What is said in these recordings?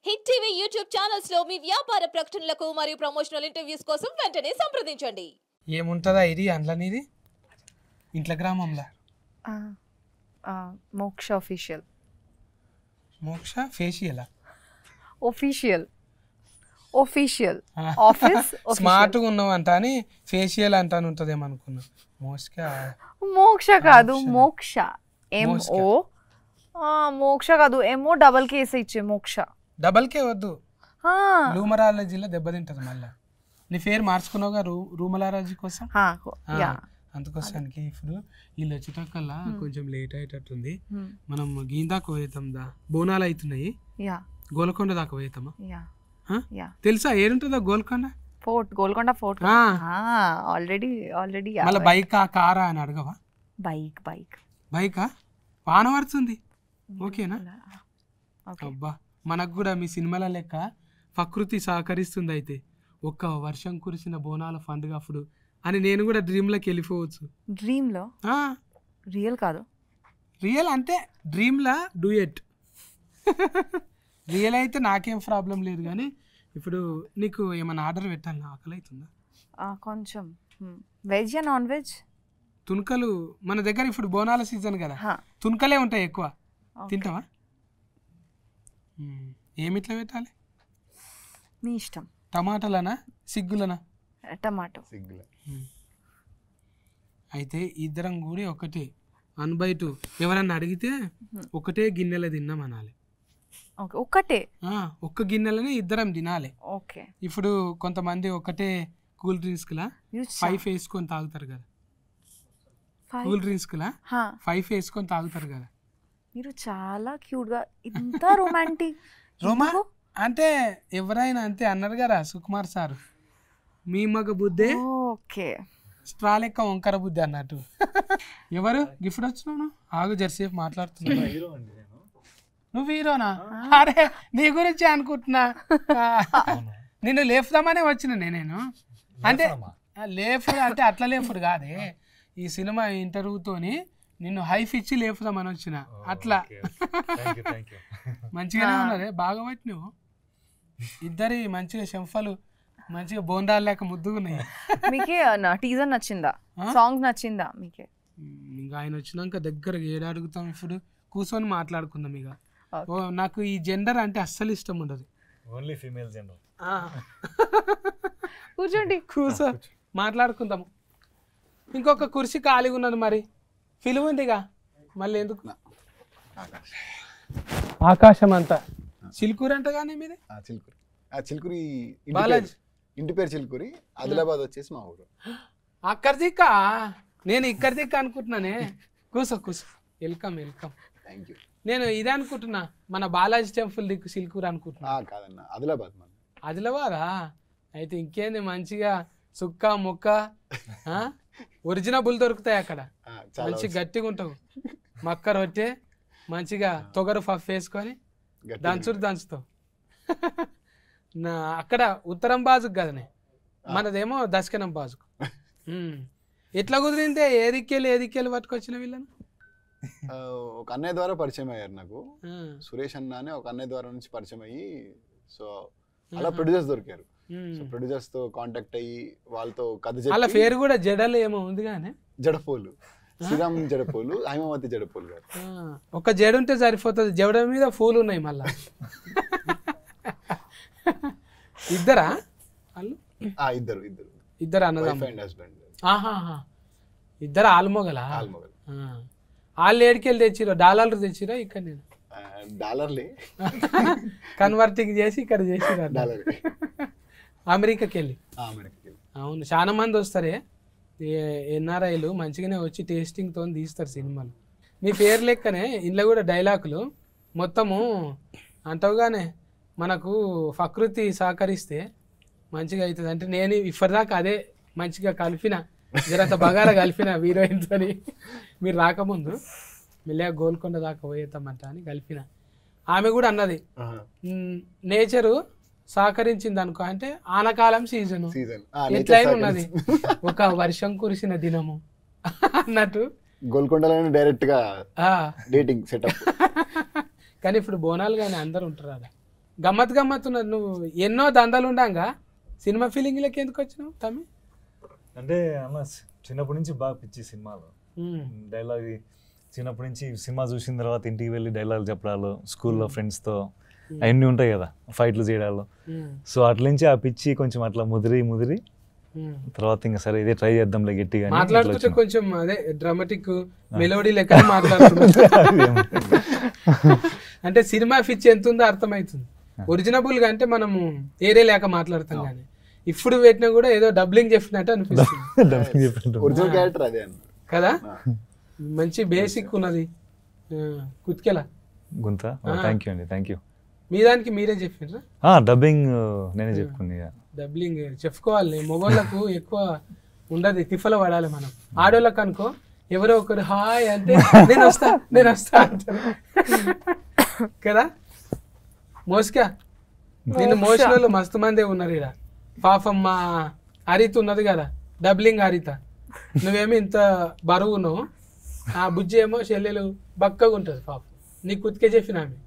Hit TV YouTube channels లో మీ వ్యాపార ప్రకటనలకు మరియు ప్రమోషనల్ ఇంటర్వ్యూస్ కోసం వెంటనే సంప్రదించండి. ఏముంటదా ఇది అండ్లనిది ఇంట్ల గ్రామంలో మోక్ష ఆఫీషియల్ మోక్ష ఫేషియల్ ఆఫీషియల్ ఆఫీస్ స్మార్ట్ గా ఉన్నావంట అని ఫేషియల్ అంటాను ఉంటదేమో అనుకున్నా. మోక్ష కాదు మోక్ష ఎంఓ మోక్ష కాదు ఎంఓ డబల్ కేస్ ఇచ్చే మోక్ష డబల్ కే వద్దు రూమరాలజీలో దెబ్బతింటది మళ్ళా. నీ పేరు మార్చుకున్నావుగా రూమరాలజీ కోసం అందుకోసానికి ఇప్పుడు వీళ్ళు వచ్చేటకల్లా కొంచెం లేట్ అయ్యేటట్టుంది. మనం గీందాకు పోయేతాం దా బోనాలు అవుతున్నాయి గోల్కొండ దాకా పోయేతామా తెలుసా ఏడుంటుందా గోల్కొండ ఫోర్ట్ ఆల్రెడీ మళ్ళీ బైకా కారా అని అడగవా? బైకా వాన పడుతుంది ఓకేనా? అబ్బా మనకు కూడా మీ సినిమాల లెక్క ప్రకృతి సహకరిస్తుంది. అయితే ఒక్క వర్షం కురిసిన బోనాల పండుగ అప్పుడు అని నేను కూడా డ్రీమ్లోకి వెళ్ళిపోవచ్చు. డ్రీమ్లో రియల్ కాదు, రియల్ అంటే డ్రీమ్లా డూయెట్. రియల్ అయితే నాకేం ప్రాబ్లం లేదు, కానీ ఇప్పుడు నీకు ఏమైనా ఆర్డర్ పెట్టాలి, ఆకలి అవుతుందా? కొంచెం వెజ్ నాన్ వెజ్ తుణుకలు మన దగ్గర ఇప్పుడు బోనాల సీజన్ కదా, తుణుకలే ఉంటాయి ఎక్కువ. తింటావా? ఏమిట్లా పెట్టాలి మీ ఇష్టం. టమాటాలనా సిగ్గులనా? టమాటో. అయితే ఇద్దరం కూడా ఒకటే 1/2 ఎవరన్నా అడిగితే ఒకటే గిన్నెలో తిన్నాం అనాలి. ఒక్కటే ఒక్క గిన్నెలని ఇద్దరం తినాలి. ఓకే. ఇప్పుడు కొంతమంది ఒకటే కూల్ డ్రింక్స్ లా 5 వేసుకొని తాగుతారు కదా, కూల్ డ్రింక్స్ లా 5 వేసుకొని తాగుతారు కదా. మీరు చాలా క్యూట్ గా ఇంత రొమాంటిక్. అంటే ఎవరైనా అంతే అన్నారు కదా సుకుమార్ సార్, మీ మగ బుద్ధే స్ట్రా లెక్క వంకర బుద్ధి అన్నట్టు. ఎవరు గిఫ్ట్ వచ్చినావు? ఆగు జర్సేపు మాట్లాడుతున్నా. నువ్వు హీరోనా? అరే నీ గురించి అనుకుంటున్నా. నిన్ను లేపుదామనే వచ్చిన నేను. అంటే లేపుడు అంటే అట్లా లేపుడు కాదే, ఈ సినిమా ఇంటర్వ్యూతోని నిన్ను హైఫ్ ఇచ్చి లేపుదామని వచ్చిన. అట్లా మంచిగానే ఉన్నారే, బాగా పట్టి నువ్వు. ఇద్దరి మంచిగా శంఫలు మంచిగా బోండాలు లేక ముద్దుగున్నాయి. మీకే టీజర్ నచ్చిందా? సాంగ్ నచ్చిందా మీకే? ఇంకా ఆయన వచ్చినాక దగ్గర ఏడు అడుగుతాం, ఇప్పుడు కూర్చొని మాట్లాడుకుందాం. ఇక నాకు ఈ జెండర్ అంటే అస్సలు ఇష్టం ఉండదు. Only female gender. కూర్చోండి, కూర్చో మాట్లాడుకుందాము. ఇంకొక కుర్చీ ఖాళీగా ఉన్నది, మరి పిలువుందిగా మళ్ళీ ఎందుకు? ఆకాశం అంతా చిలుకూరు అంట కానీ మీది? చిలుకూరి బాలాజీ ఇంటి పేరు చిలుకూరి, ఆదిలాబాద్ వచ్చేసి మా ఊరు. అక్కడ దిక్క నేను ఇక్కడ దిక్క అనుకుంటున్నానే. కూర్చో కూర్చో, వెల్కమ్ వెల్కమ్. Thank you. నేను ఇదే అనుకుంటున్నా, మన బాలాజీ టెంపుల్ దిక్కు సిల్కూరు అనుకుంటున్నా. కాదన్న ఆదిలాబాద్. ఆదిలాబాదా? అయితే ఇంకేంది మంచిగా సుక్క ముక్క ఒరిజినబుల్ దొరుకుతాయి అక్కడ. మంచిగా గట్టిగా ఉంటావు, మక్క రొట్టె మంచిగా తొగరు పఫ్ వేసుకొని దంచుతావు. అక్కడ ఉత్తరం బాజుకు కదనే, మనదేమో దశకనం బాజుకు. ఎట్లా కుదిరిందే? ఏదిక్కెళ్ళి పట్టుకొచ్చిన వీళ్ళను? ఒక అన్నయ్య ద్వారా పరిచయం అయ్యారు నాకు, సురేష్ అన్న అని ఒక అన్నయ్య ద్వారా నుంచి పరిచయం అయ్యి, సో అలా ప్రొడ్యూసర్స్ దొరికారు. సో ప్రొడ్యూసర్స్ తో కాంటాక్ట్ అయ్యి వాళ్ళతో కథ చెప్పి. వాళ్ళ పేరు కూడా జడలు ఏమో ఉంది కానీ, జడపోలు, శ్రీరామ్ జడపోలు, హైమావతి జడపోలు గారు. ఒక జడ ఉంటే సరిపోతుంది, జడ మీద పూలు ఉన్నాయి మళ్ళా. ఇద్దరా వాళ్ళు? ఇద్దరు అన్నదమ్ములు. ఇద్దరు ఆల్మొగలా? వాళ్ళు ఏడికెళ్ళి తెచ్చిరో? డాలర్లు తెచ్చిరా? ఇక్కడ నేను డాలర్లే కన్వర్టింగ్ చేసి ఇక్కడ చేసిరా అమెరికాకి వెళ్ళి. అవును, చాలా మంది వస్తారే ఎన్ఆర్ఐలు, మంచిగానే వచ్చి టేస్టింగ్తో తీస్తారు సినిమాలు. మీ పేరు లెక్కనే ఇంట్లో కూడా డైలాగులు మొత్తము అంటావుగానే, మనకు ప్రకృతి సహకరిస్తే మంచిగా అవుతుంది. అంటే నేను ఇప్పటిదాకా అదే మంచిగా కలిపిన, జరంత బగారా కలిపిన హీరోయిన్తో. మీరు రాకముందు మెల్లగా గోల్కొండ దాకా పోయేద్దామంట అని కలిపిన. ఆమె కూడా అన్నది నేచరు సహకరించింది అనుకో, అంటే ఆనకాలం సీజను ఎట్లయినా ఉన్నది, ఒక వర్షం కురిసిన దినము అన్నట్టు. గోల్కొండలో డైరెక్ట్ గా డేటింగ్ సెటప్. కానీ ఇప్పుడు బోనాలు కానీ అందరు ఉంటారు అలా. గమ్మత్ గమ్మత్ ఉన్నది. నువ్వు ఎన్నో దందాలు ఉండంగా సినిమా ఫీలింగ్లకి ఎందుకు వచ్చినావు తమ్మి? అంటే అన్న చిన్నప్పటి నుంచి బాగా పిచ్చి సినిమాలు, డైలాగ్. చిన్నప్పటి నుంచి సినిమా చూసిన తర్వాత ఇంటికి వెళ్ళి డైలాగ్ చెప్పడాలు, స్కూల్లో ఫ్రెండ్స్తో అవన్నీ ఉంటాయి కదా, ఫైట్లు చేయడాలు. సో అట్ల నుంచి ఆ పిచ్చి కొంచెం అట్లా ముదిరి తర్వాత ఇంకా సరే ఇదే ట్రై చేద్దాంలే గట్టిగా మాట్లాడుతుంటే కొంచెం అదే డ్రామాటిక్ మెలోడీ లెక్క మాట్లాడుతున్నా. అంటే సినిమా పిచ్చి ఎంత ఉందో అర్థమవుతుంది. ఒరిజినబుల్ గా అంటే మనము ఏరే లేక మాట్లాడతాం కానీ ఇప్పుడు పెట్టినా కూడా ఏదో డబ్లింగ్ చెప్పినట్టు అనిపిస్తుంది ఒరిజినల్ క్యారెక్టర్ అదే కదా. మంచి బేసిక్ ఉన్నది కుత్కెలా గుంత. థ్యాంక్ యూ అండి, థ్యాంక్ యూ. మీ దానికి మీరే చెప్పినరా? డబ్బింగ్ నేనే చెప్పుకుంది. డబ్లింగ్ చెప్పుకోవాలి. మొబైల్లకు ఎక్కువ ఉండదు, తిఫల పడాలి మనం. ఆడోళ్ళకు అనుకో ఎవరో ఒకరు హాయ్ అంటే నేను వస్తా అంటారు కదా. మోస్కా నిన్ను మోసిన వాళ్ళు మస్తు మందే ఉన్నారు ఇక్కడ. పాపం మా హరిత ఉన్నది కదా, డబ్లింగ్ హరిత. నువ్వేమో ఇంత బరువు ఉన్నావు, ఆ బుజ్జి ఏమో చెల్లెలు బక్కగా ఉంటుంది పాపం. నీకు కుతికే చెప్పిన ఆమె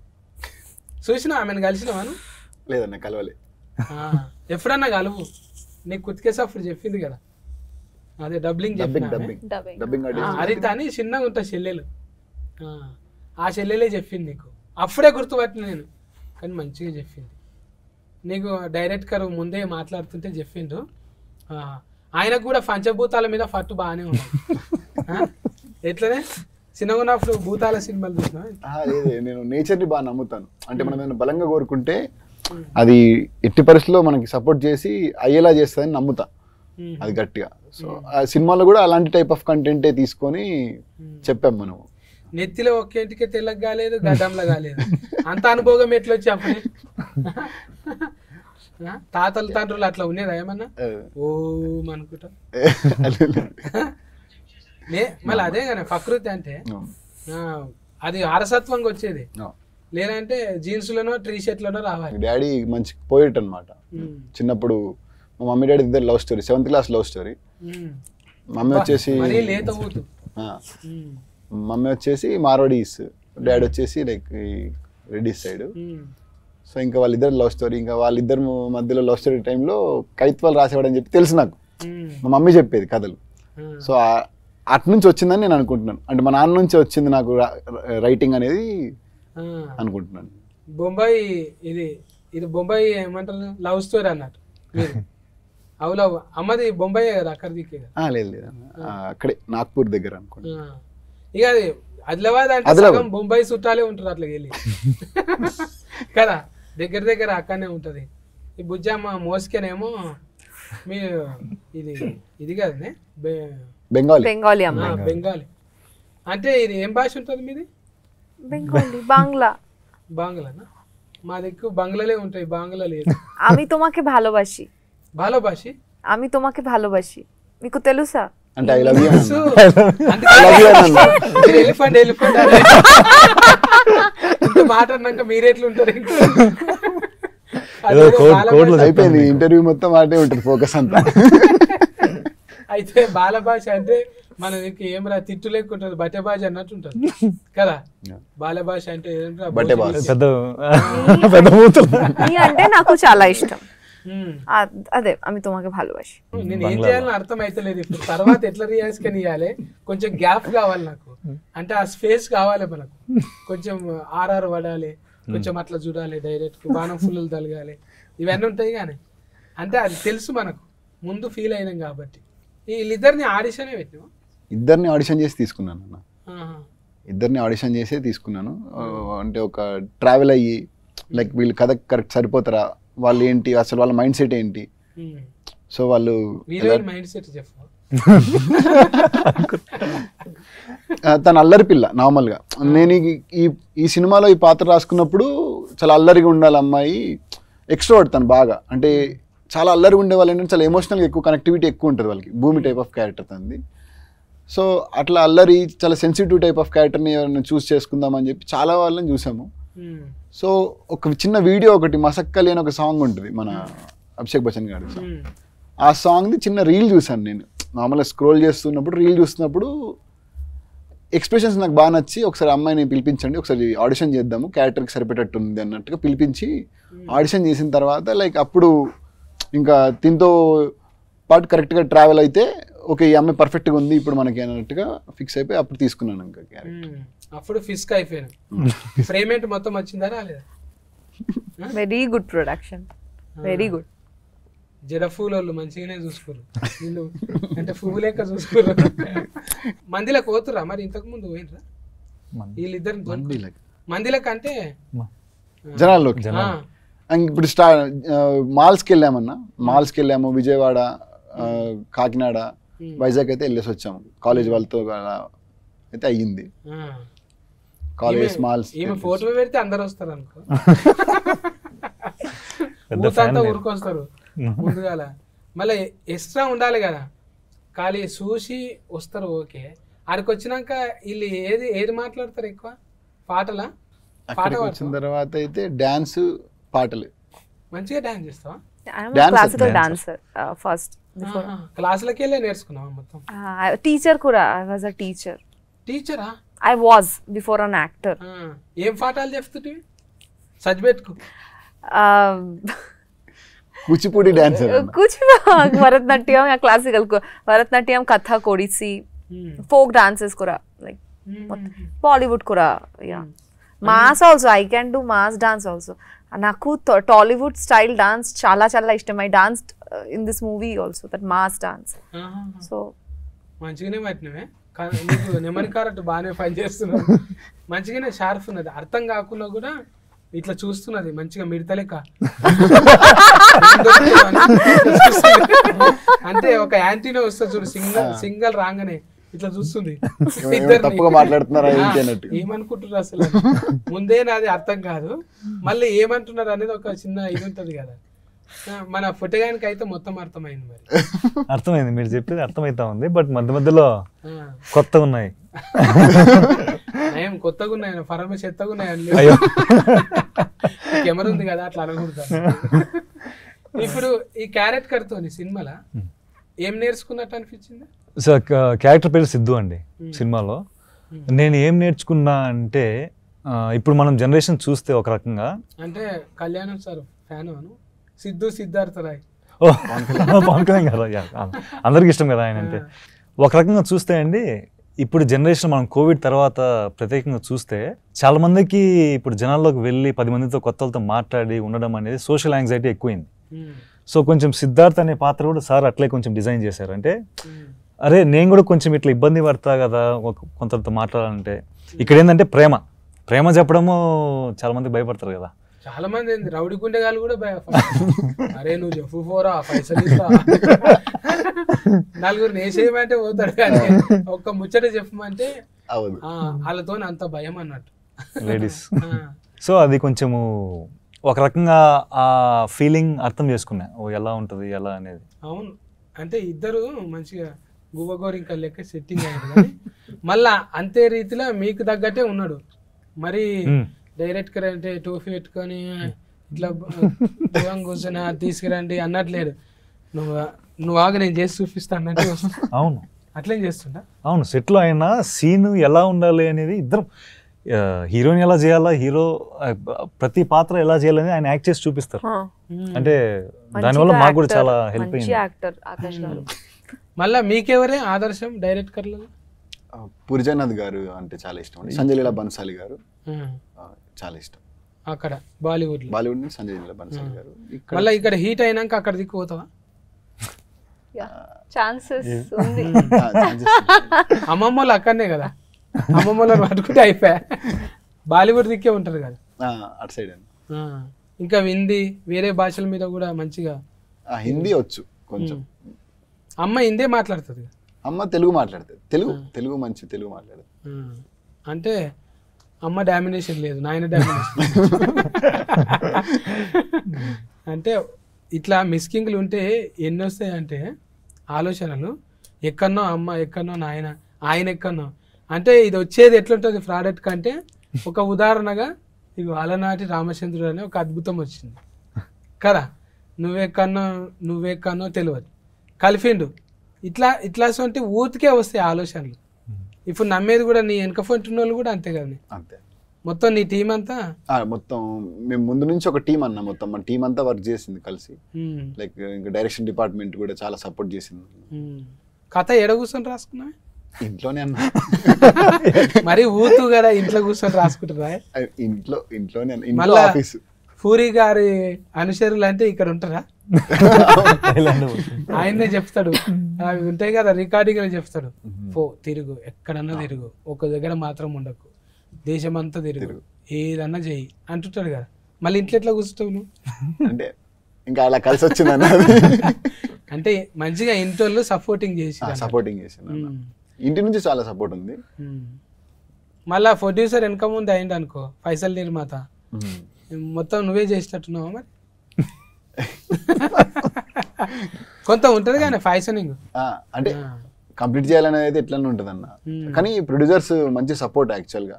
చూసినా, ఆమెను కలిసినావాను? లేదన్న కలవలే. ఎప్పుడన్నా కలువు, నీకు కుతికేసప్పుడు చెప్పింది కదా, అదే డబ్లింగ్ చెప్పిన హరిత అని చిన్నగా ఉంటుంది చెల్లెలు. ఆ చెల్లెలే చెప్పింది నీకు, అప్పుడే గుర్తుపట్టిన నేను. కానీ మంచిగా చెప్పింది నీకు. డైరెక్టర్ ముందే మాట్లాడుతుంటే చెప్పిండు. ఆయనకు కూడా పంచభూతాల మీద పట్టు బాగానే ఉంది. ఎట్లనే చిన్నగా ఉన్నప్పుడు భూతాల సినిమాలు చూసినా? లేదు, నేను నేచర్ని బాగా నమ్ముతాను. అంటే మనం ఏమైనా బలంగా కోరుకుంటే అది ఎట్టి పరిస్థితుల్లో మనకి సపోర్ట్ చేసి అయ్యేలా చేస్తుందని నమ్ముతా, అది గట్టిగా. సో ఆ సినిమాలో కూడా అలాంటి టైప్ ఆఫ్ కంటెంటే తీసుకొని చెప్పాం మనం. నెత్తిలో ఒక్కేంటికే తెల్లగా కాలేదు, గడ్డంలో కాలేదు, అంత అనుభవం ఎట్లా వచ్చి అప్పుడే? తాతలు తండ్రులు అట్లా ఉండేదా ఏమన్నా? ఓ అనుకుంటా. మళ్ళీ అదే కానీ ప్రకృతి అంటే అది వారసత్వంగా వచ్చేది, లేదంటే జీన్స్ లోనో టీ షర్ట్ లోనో రావాలి. డాడీ మంచి పోయిట్ అనమాట. చిన్నప్పుడు మా మమ్మీ డాడీ ఇద్దరు love story, 7th class love story. Mummy వచ్చేసి మార్వాడీస్, డాడీ వచ్చేసి లైక్ రెడ్డి సైడ్. సో ఇంకా వాళ్ళిద్దరు లవ్ స్టోరీ. ఇంకా వాళ్ళిద్దరు మధ్యలో లవ్ స్టోరీ టైంలో కవిత్వాలు రాసేవాడని చెప్పి తెలుసు నాకు, మా మమ్మీ చెప్పేది కథలు. సో అటు నుంచి వచ్చిందని నేను అనుకుంటున్నాను. అంటే మా నాన్న నుంచి వచ్చింది నాకు రైటింగ్ అనేది అనుకుంటున్నాను. బొంబాయి ఇది బొంబాయి ఏమంటారు, లవ్ స్టోరీ అన్నట్టు. అవులో అమ్మది బొంబాయి కదా, అక్కడ దిక్కే కదా? లేదు లేదు, అక్కడే నాగ్పూర్ దగ్గర అనుకోండి. ఇక అది ఆదిలాబాద్ అంటే బొంబాయి చుట్టాలే ఉంటారు అట్లా వెళ్ళి కదా, దగ్గర దగ్గర అక్కడనే ఉంటది. ఈ బుజ్జమ్మ మోసుకేనేమో మీరు ఇది కదనే బెంగాలీ. బెంగాలీ అంటే ఇది ఏం భాష ఉంటుంది మీది? బెంగాలీ, বাংলা. বাংলাనా? మా దగ్గర బంగ్లాలే ఉంటాయి, బాంగ్లా లేదు. আমি তোমাকে ভালোবাসি. ভালোবাসি? আমি তোমাকে ভালোবাসি, మీకు తెలుసా? అంటే ఐ లవ్ యు. ఎలిఫెంట్ ఇంత మాట అన్నాక మీరెట్లుంటారు? అయిపోయింది ఇంటర్వ్యూ మొత్తం వాటే ఉంటుంది ఫోకస్ అంతా. అయితే బాల భాష అంటే మన ఏం రా తిట్టు లేకుంటుంది, బట్టే భాష అన్నట్టు ఉంటుంది కదా. బాల భాష అంటే అంటే నాకు చాలా ఇష్టం. అదే আমি তোমাকে ভালোবাসি. నేను ఏం చేయాలని అర్థం అయితలేదు ఇప్పుడు. తర్వాత ఎట్లా రియాక్షన్ ఇవ్వాలి, కొంచెం గ్యాప్ కావాలి నాకు. అంటే ఆ స్పేస్ కావాలి మనకు, కొంచెం ఆర్ఆర్ పడాలి, కొంచెం అట్లా చూడాలి, డైరెక్ట్ బాణం ఫుల్లు తలగాలి, ఇవన్నీ ఉంటాయి. కానీ అంటే అది తెలుసు మనకు, ముందు ఫీల్ అయినాం కాబట్టి. వీళ్ళిద్దరిని ఆడిషనే పెట్టినా? ఇద్దరిని ఆడిషన్ చేసి తీసుకున్నాను అన్న, ఇద్దరిని ఆడిషన్ చేసే తీసుకున్నాను. అంటే ఒక ట్రావెల్ అయ్యి లైక్ వీళ్ళు కథ కరెక్ట్ సరిపోతారా, వాళ్ళు ఏంటి, అసలు వాళ్ళ మైండ్ సెట్ ఏంటి. సో వాళ్ళు మైండ్ సెట్ తన అల్లరి పిల్ల నార్మల్గా. నేను ఈ సినిమాలో ఈ పాత్ర రాసుకున్నప్పుడు చాలా అల్లరిగా ఉండాలి అమ్మాయి, ఎక్స్ట్రోవర్ట్ తను బాగా. అంటే చాలా అల్లరిగా ఉండే వాళ్ళు ఏంటంటే చాలా ఎమోషనల్గా ఎక్కువ కనెక్టివిటీ ఎక్కువ ఉంటుంది వాళ్ళకి, భూమి టైప్ ఆఫ్ క్యారెక్టర్ తనది. సో అట్లా అల్లరి చాలా సెన్సిటివ్ టైప్ ఆఫ్ క్యారెక్టర్ని ఎవరైనా చూస్ చేసుకుందామని చెప్పి చాలా వాళ్ళని చూసాము. సో ఒక చిన్న వీడియో ఒకటి మసక్కలి అని ఒక సాంగ్ ఉంటుంది మన అభిషేక్ బచ్చన్ గారి సాంగ్. ఆ సాంగ్ది చిన్న రీల్ చూసాను నేను. నార్మల్గా స్క్రోల్ చేస్తున్నప్పుడు రీల్ చూస్తున్నప్పుడు ఎక్స్ప్రెషన్స్ నాకు బాగా నచ్చి ఒకసారి అమ్మాయిని పిలిపించండి, ఒకసారి ఆడిషన్ చేద్దాము, క్యారెక్టర్కి సరిపెట్టట్టు ఉంది అన్నట్టుగా పిలిపించి ఆడిషన్ చేసిన తర్వాత లైక్ అప్పుడు ఇంకా దీంతో పాటు కరెక్ట్గా ట్రావెల్ అయితే ఓకే ఈ అమ్మాయి పర్ఫెక్ట్గా ఉంది ఇప్పుడు మనకి అన్నట్టుగా ఫిక్స్ అయిపోయి అప్పుడు తీసుకున్నాను ఇంకా క్యారెక్టర్. అప్పుడు ఫిస్క్ అయిపోయాను. ఫ్రేమెంట్ మొత్తం వచ్చిందా రాలేదా? Very good production, very good. జడ పూలు వాళ్ళు మంచిగానే చూసుకోరు వీళ్ళు, అంటే పువ్వు లెక్క చూసుకోరు. మందిలోకి పోతురా మరి? ఇంతకు ముందు పోయినరా వీళ్ళిద్దరు మందిలోకి? అంటే జనాల్లోకి ఇప్పుడు మాల్స్కి వెళ్ళామన్నా, మాల్స్కి వెళ్ళాము, విజయవాడ, కాకినాడ, వైజాగ్ అయితే వెళ్ళేసి వచ్చాము కాలేజ్ వాళ్ళతో అయితే అయ్యింది. కాలేజ్ మాల్స్ ఈమె ఫోటో పెడితే అందరు వస్తారు అనుకో, ఊరంతా ఊరుకొస్తారు ముందుగాల. మళ్ళీ ఎక్స్ట్రా ఉండాలి కదా, ఖాళీ చూసి వస్తారు ఓకే. ఆడికి వచ్చినాక వీళ్ళు ఏది మాట్లాడతారు ఎక్కువ? పాటలా? పాట వచ్చిన తర్వాత అయితే డాన్స్, పాటలు. మంచిగా డాన్స్ చేస్తావా? Classical dancer first. క్లాసులకి వెళ్ళే నేర్చుకున్నావా మొత్తం? టీచర్ కూడా, ఐ వాజ్ అ టీచర్. టీచరా? I was before an actor. ఏం పాఠాలు చెప్తుంటే సజ్బెట్టుకు? Kuchipudi dancer, Bharatanatyam, classical Bharatanatyam, Kathak, Odissi, folk dances కూడా, లైక్ బాలీవుడ్ కూడా. Yeah, mass also, I can do mass dance also. నాకు టాలీవుడ్ స్టైల్ డాన్స్ చాలా చాలా ఇష్టం. I danced in this movie also, that mass dance. So మంచిగానే పట్టినవే, నీకు నెమరి కారట్ బాగానే పని చేస్తున్నావు. మంచిగానే షార్ప్ ఉన్నది, అర్థం కాకుండా కూడా ఇట్లా చూస్తున్నది మంచిగా మిడతలేక. అంటే ఒక యాంటీనా వస్తుంది చూడు, సింగల్ రాగానే ఇట్లా చూస్తుంది. తప్పుగా మాట్లాడుతున్నారా ఏమనుకుంటున్నారు అసలు? ముందే నాది అర్థం కాదు, మళ్ళీ ఏమంటున్నారు అనేది ఒక చిన్న ఇది ఉంటది కదా. మన ఫుటగానికి అయితే మొత్తం అర్థమైంది. మరి అర్థమైంది, మీరు చెప్పేది అర్థమైతా ఉంది. బట్ మధ్య మధ్యలో కొత్తగా ఉన్నాయి, ఏం కొత్తగా ఉన్నాయి, ఫరమ చెత్తగా ఉన్నాయి. కెమెరా ఉంది కదా అట్లా అనకూడదు. ఇప్పుడు ఈ క్యారెక్టర్ తోని సినిమాలో ఏం నేర్చుకున్నట్టు అనిపించింది? సో క్యారెక్టర్ పేరు సిద్ధు అండి సినిమాలో. నేను ఏం నేర్చుకున్నా అంటే, ఇప్పుడు మనం జనరేషన్ చూస్తే ఒక రకంగా, అంటే కళ్యాణం సార్ ఫ్యాన్ అను, సిద్ధు సిద్ధార్థ రాయ్, పవన్ కళ్యాణ్ కదా, అందరికి ఇష్టం కదా ఆయన అంటే. ఒక రకంగా చూస్తే అండి, ఇప్పుడు జనరేషన్ మనం కోవిడ్ తర్వాత ప్రత్యేకంగా చూస్తే చాలా మందికి ఇప్పుడు జనాల్లోకి వెళ్ళి 10 మందితో కొత్తలతో మాట్లాడి ఉండడం అనేది సోషల్ యాంగ్జైటీ ఎక్కువైంది. సో కొంచెం సిద్ధార్థ్ అనే పాత్ర కూడా సార్ అట్లే కొంచెం డిజైన్ చేశారు. అంటే అరే నేను కూడా కొంచెం ఇట్లా ఇబ్బంది పడతా కదా కొంతతో మాట్లాడాలంటే. ఇక్కడ ఏంటంటే ప్రేమ చెప్పడము చాలా మంది భయపడతారు కదా. చాలా మంది రౌడీ గుండెగాళ్ళు కూడా అరే నువ్వు చెప్పు పోరా పైసలు ఇస్తా, నలుగురు నేసేయమంటే పోతాడు కానీ ఒక్క ముచ్చట చెప్పమంటే వాళ్ళతో అంత భయం అన్నట్టు లేడీస్. సో అది కొంచెము ఒక రకంగా ఆ ఫీలింగ్ అర్థం చేసుకున్నా, ఓ ఎలా ఉంటుంది ఎలా అనేది. అవును, అంటే ఇద్దరు మంచిగా గువ్వగోరింక లెక్క సెట్టింగ్ అయ్యారు కానీ మళ్ళా అంతే రీతిలో మీకు తగ్గట్టే ఉన్నాడు. మరి డైరెక్ట్ గా అంటే టోఫీ పెట్టుకొని ఇట్లా దూరం కూర్చొని తీసుకురండి అన్నట్లేదు. నువ్వు ఆగా నేను చేసి చూపిస్తా అన్నట్టు. అవును, అట్లేం చేస్తుంటా. అవును, సెట్లో అయినా సీన్ ఎలా ఉండాలి అనేది ఇద్దరం, హీరోని ఎలా చేయాలా, హీరో ప్రతి పాత్ర ఎలా చేయాలని ఆయన యాక్ట్ చేసి చూపిస్తారు. అంటే దానివల్ల మాకు కూడా చాలా హెల్ప్ అయింది. మళ్ళా మీకెవరే ఆదర్శం డైరెక్టర్లలో? పూరి జగన్నాథ్ గారు అంటే చాలా ఇష్టం అండి. సంజయ్ లీలా బన్సాలి గారు చాలా ఇష్టం. అక్కడ బాలీవుడ్ నుంచి సంజయ్ లీలా బన్సాలి గారు. మళ్ళీ ఇక్కడ హీట్ అయినాక అక్కడ దిక్కుపోతావా? అమ్మమ్మలు అక్కడనే కదా, అమ్మమ్మలు పట్టుకుంటే అయిపోయా. బాలీవుడ్ దిక్కే ఉంటారు కదా అటు సైడ్. ఇంకా హిందీ వేరే భాషల మీద కూడా మంచిగా. హిందీ వచ్చు కొంచెం. అమ్మ హిందీ మాట్లాడుతుంది, అమ్మ తెలుగు మాట్లాడుతుంది. తెలుగు మంచి తెలుగు మాట్లాడుతుంది. అంటే అమ్మ డామినేషన్ లేదు, నాయన డామినేషన్. అంటే ఇట్లా మిస్కింగ్లు ఉంటే ఎన్ని వస్తాయి అంటే ఆలోచనలు, ఎక్కడనో అమ్మ ఎక్కడనో నాయన, ఆయన ఎక్కడనో. అంటే ఇది వచ్చేది ఎట్లుంటుంది ప్రోడక్ట్ కంటే, ఒక ఉదాహరణగా ఇక అలనాటి రామచంద్రుడు అనే ఒక అద్భుతం వచ్చింది కదా, నువ్వెక్కడనో తెలియదు కలిపిండు. ఇట్లా ఊతికే వస్తాయి ఆలోచనలు. ఇప్పుడు నమ్మేది కూడా నీ వెనక ఫోన్ వాళ్ళు కూడా అంతే కదా అంతే. మొత్తం నీ టీం అంతా మొత్తం మేము ముందు నుంచి ఒక టీం అన్న, మొత్తం మన టీం అంతా వర్క్ చేసింది కలిసి. లైక్ ఇంకా డైరెక్షన్ డిపార్ట్మెంట్ కూడా చాలా సపోర్ట్ చేసింది. కథ ఎడ కూర్చొని రాసుకున్నా ఇంట్లోనే అన్న. మరి ఊతూ కదా ఇంట్లో కూర్చొని రాసుకుంటారా? ఇంట్లోనే మళ్ళా ఆఫీస్. పూరి గారి అనుచరులు అంటే ఇక్కడ ఉంటారా? ఆయన్నే చెప్తాడు, అవి ఉంటాయి కదా రికార్డింగ్ చెప్తాడు, తిరుగు ఎక్కడన్నా తిరుగు, ఒక దగ్గర మాత్రం ఉండకు, దేశమంతా తిరుగు, ఏదన్నా చెయ్యి అంటుంటాడు కదా. మళ్ళీ ఇంట్లో ఎట్లా కూర్చుంటావు నువ్వు? అంటే ఇంకా అలా కలిసి వచ్చిందన్న. అంటే మంచిగా ఇంట్లో సపోర్టింగ్ చేసి ఇంటి నుంచి చాలా సపోర్ట్ ఉంది. మళ్ళా ప్రొడ్యూసర్ వెనక ముందు అయింది అనుకో, ఫైసల్ నిర్మాత, మొత్తం నువ్వే చేసేటట్టున్నావా మరి? కొంత ఉంటది కానీ ఫైసనింగ్ అంటే కంప్లీట్ చేయాలనేది ఎట్లనే ఉంటుంది అన్న. కానీ ప్రొడ్యూసర్స్ మంచి సపోర్ట్ యాక్చువల్ గా.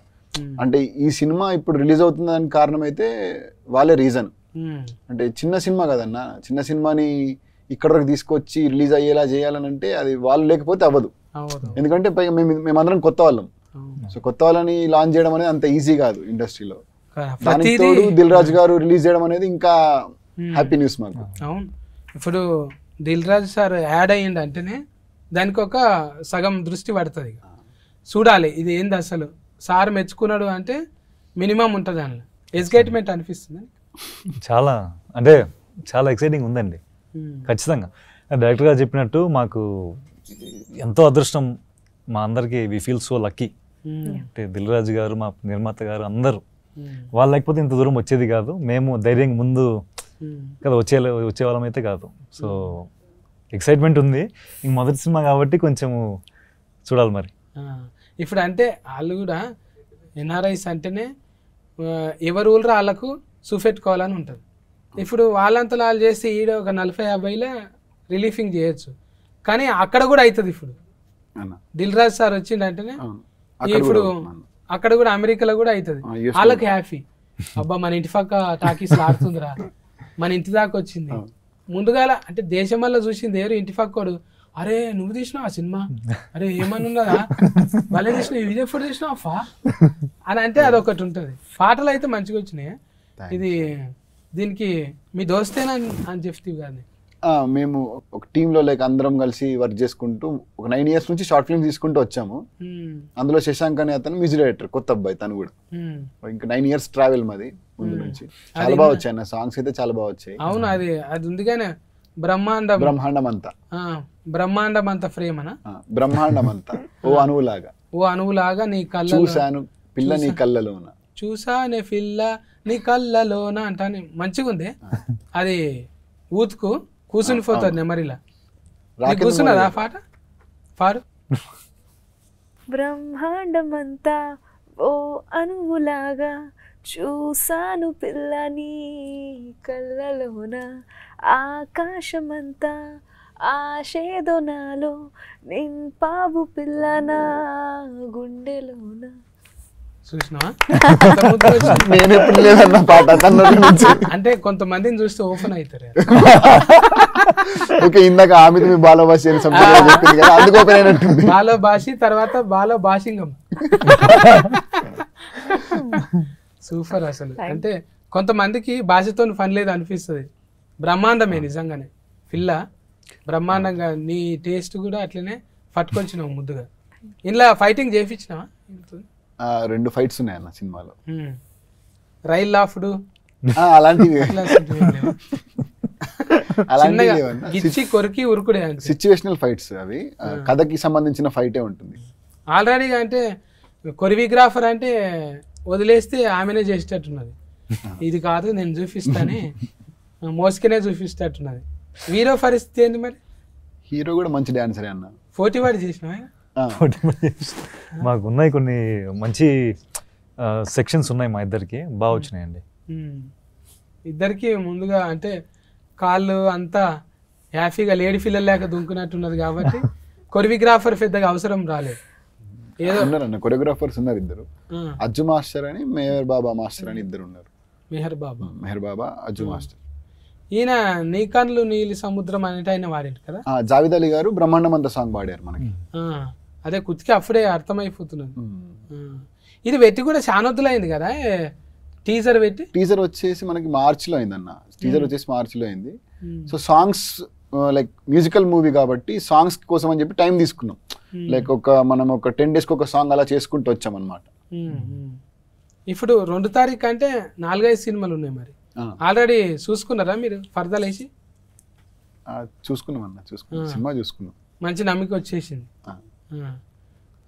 అంటే ఈ సినిమా ఇప్పుడు రిలీజ్ అవుతుంది దానికి కారణం అయితే వాళ్ళే రీజన్. అంటే చిన్న సినిమా కదన్న, చిన్న సినిమాని ఇక్కడ వరకు తీసుకొచ్చి రిలీజ్ అయ్యేలా చేయాలని అంటే అది వాళ్ళు లేకపోతే అవ్వదు. ఎందుకంటే మేమందరం కొత్త వాళ్ళం. సో కొత్త వాళ్ళని లాంచ్ చేయడం అనేది అంత ఈజీ కాదు ఇండస్ట్రీలో. దానికి తోడు దిల్ రాజు గారు రిలీజ్ చేయడం అనేది ఇంకా హ్యాపీ న్యూస్ మాకు. అవును, ఇప్పుడు దిల్ రాజు సార్ యాడ్ అయ్యింది అంటేనే దానికి ఒక సగం దృష్టి పడుతుంది. చూడాలి ఇది ఏంది అసలు, సార్ మెచ్చుకున్నాడు అంటే మినిమం ఉంటుంది దానిలో. ఎక్సైట్మెంట్ అనిపిస్తుంది చాలా, అంటే చాలా ఎక్సైటింగ్ ఉందండి ఖచ్చితంగా. డైరెక్టర్ గారు చెప్పినట్టు మాకు ఎంతో అదృష్టం, మా అందరికి వి ఫీల్ సో లక్కీ. అంటే దిల్ రాజు గారు, మా నిర్మాత గారు అందరూ, వాళ్ళు లేకపోతే ఇంత దూరం వచ్చేది కాదు. మేము ధైర్యంగా ముందు కదా వచ్చేవాళ్ళం అయితే కాదు. సో ఎక్సైట్మెంట్ ఉంది. ఇంక మొదటి సినిమా కాబట్టి కొంచెము చూడాలి మరి. ఇప్పుడు అంటే వాళ్ళు కూడా ఎన్ఆర్ఐస్ అంటేనే ఎవరు ఊళ్ళో వాళ్ళకు చూపెట్టుకోవాలని ఉంటుంది. ఇప్పుడు వాళ్ళంతా వాళ్ళు చేసి ఈడ ఒక 40-50 రిలీఫింగ్ చేయొచ్చు, కానీ అక్కడ కూడా అవుతుంది. ఇప్పుడు దిల్ రాజు సార్ వచ్చిందంటేనే ఇప్పుడు అక్కడ కూడా అమెరికాలో కూడా అవుతుంది. వాళ్ళకి హ్యాపీ, అబ్బా మన ఇంటి పక్క టాకీస్ ఆడుతుందిరా, మన ఇంటి దాకా వచ్చింది. ముందుగాల అంటే దేశం వల్ల చూసింది ఎవరు, ఇంటి పక్కోడు, అరే నువ్వు తీసినావు ఆ సినిమా, అరే ఏమనున్నదా వాళ్ళే తీసినావు, ఇది ఎప్పుడు తీసినావు ఫా అని అంటే అదొకటి ఉంటుంది. పాటలు అయితే మంచిగా వచ్చినాయి. ఇది దీనికి మీ దోస్తేనా అని చెప్తావు కానీ మేము ఒక టీంలో లైక్ అందరం కలిసి వర్క్ చేసుకుంటూ ఒక 9 years నుంచి షార్ట్ ఫిల్మ్స్ తీసుకుంటూ వచ్చాము. అందులో శశాంక్ అనే అతను మ్యూజిక్ డైరెక్టర్, కొత్త అబ్బాయి తను కూడా. ఇంకా 9 years ట్రావెల్ మాది ముందు నుంచి. చాలా బాగా వచ్చాయి అన్న సాంగ్స్ అయితే, చాలా బాగా వచ్చాయి. అవును, అది ఉంది కానీ బ్రహ్మాండం అంతా ఫ్రేమ్ అనా, బ్రహ్మాండం అంతా ఓ అణువులాగా నీ కళ్ళ చూశాను పిల్ల నీ కళ్ళలోన, చూసానే పిల్ల నీ కళ్ళలోన అంటానే మంచిగా ఉంది. అది ఊతుకు కూర్చుని పోతుంది నెమరిలా. కూర్చున్నదా పాట పాడు. బ్రహ్మాండమంతా ఓ అణువులాగా చూసాను పిల్లని కళ్ళలోన, ఆకాశమంతా ఆశేదో నాలో నింపావు పిల్లనా గుండెలోన. చూసినావా? నేను ఎప్పుడు లేదన్న పాట అంటే కొంతమందిని చూస్తే ఓపెన్ అవుతారు. ఓకే, ఇందాక ఆమె మీ బాలభాషి అని చెప్పింది కదా, అందుకు ఓపెన్ అయినట్టుంది. బాలభాషి తర్వాత బాలభాషింగం. సూపర్ అసలు. అంటే కొంతమందికి భాషతో పని లేదు అనిపిస్తుంది. బ్రహ్మాండమే నిజంగానే పిల్ల, బ్రహ్మాండంగా. నీ టేస్ట్ కూడా అట్లనే పట్టుకొచ్చినావు ముద్దుగా. ఇలా ఫైటింగ్ చేయించినావా? 2 fights ఉన్నాయన్న సినిమాలో. రైల్ లాఫ్డ్ అలాంటివి కొరికి ఉరుకుడే సిచ్యువేషనల్ ఫైట్స్ అవి. కథకి సంబంధించిన ఫైటే ఉంటుంది ఆల్రెడీగా. అంటే కొరియోగ్రాఫర్ అంటే వదిలేస్తే ఆమెనే చేసేటట్టున్నది. ఇది కాదు నేను చూపిస్తానే, మోసుకునే చూపిస్తట్టున్నది. హీరో పరిస్థితి ఏంది మరి? హీరో కూడా మంచి డాన్సరే అన్న. 40 వాడి చేసినావా? మాకు ఉన్నాయి కొన్ని మంచి సెక్షన్స్ ఉన్నాయి మా ఇద్దరికి, బాగా వచ్చినాయండి. ఇద్దరికి ముందుగా అంటే కాళ్ళు అంతా హ్యాపీగా లేడీ ఫిల్లర్ లేక దుంకున్నట్టున్నది కాబట్టి కొరియోగ్రాఫర్ పెద్దగా అవసరం రాలేదు. ఏదో ఉన్నారన్న కొరియోగ్రాఫర్స్ ఉన్నారు ఇద్దరు, అజ్జు మాస్టర్ అని మెహర్ బాబా మాస్టర్ అని ఇద్దరు ఉన్నారు. మెహర్ బాబా అజ్జు మాస్టర్. ఈయన నీ కన్నులు నీలి సముద్రం అనేటి ఆయన వాడారు కదా. జావిద్ అలీ గారు బ్రహ్మాండం అంత సాంగ్ పాడారు మనకి. అదే కుతికి అప్పుడే అర్థమైపోతున్నది. ఇది పెట్టి కూడా చానొద్దులు అయింది కదా టీజర్ పెట్టి. టీజర్ వచ్చేసి మనకి మార్చిలో అయిందన్న, టీజర్ వచ్చేసి మార్చిలో అయింది. So songs like musical movie కాబట్టి సాంగ్స్ కోసం అని చెప్పి టైం తీసుకున్నాం. లైక్ మనం ఒక 10 days ఒక సాంగ్ అలా చేసుకుంటూ వచ్చాం అనమాట. ఇప్పుడు 2 తారీఖు అంటే 4-5 సినిమాలు ఉన్నాయి. మరి ఆల్రెడీ చూసుకున్నారా మీరు పరదాలు వేసి? చూసుకున్నాం అన్న, చూసుకున్నాం, సినిమా చూసుకున్నాం. మంచి నమ్మిక వచ్చేసింది.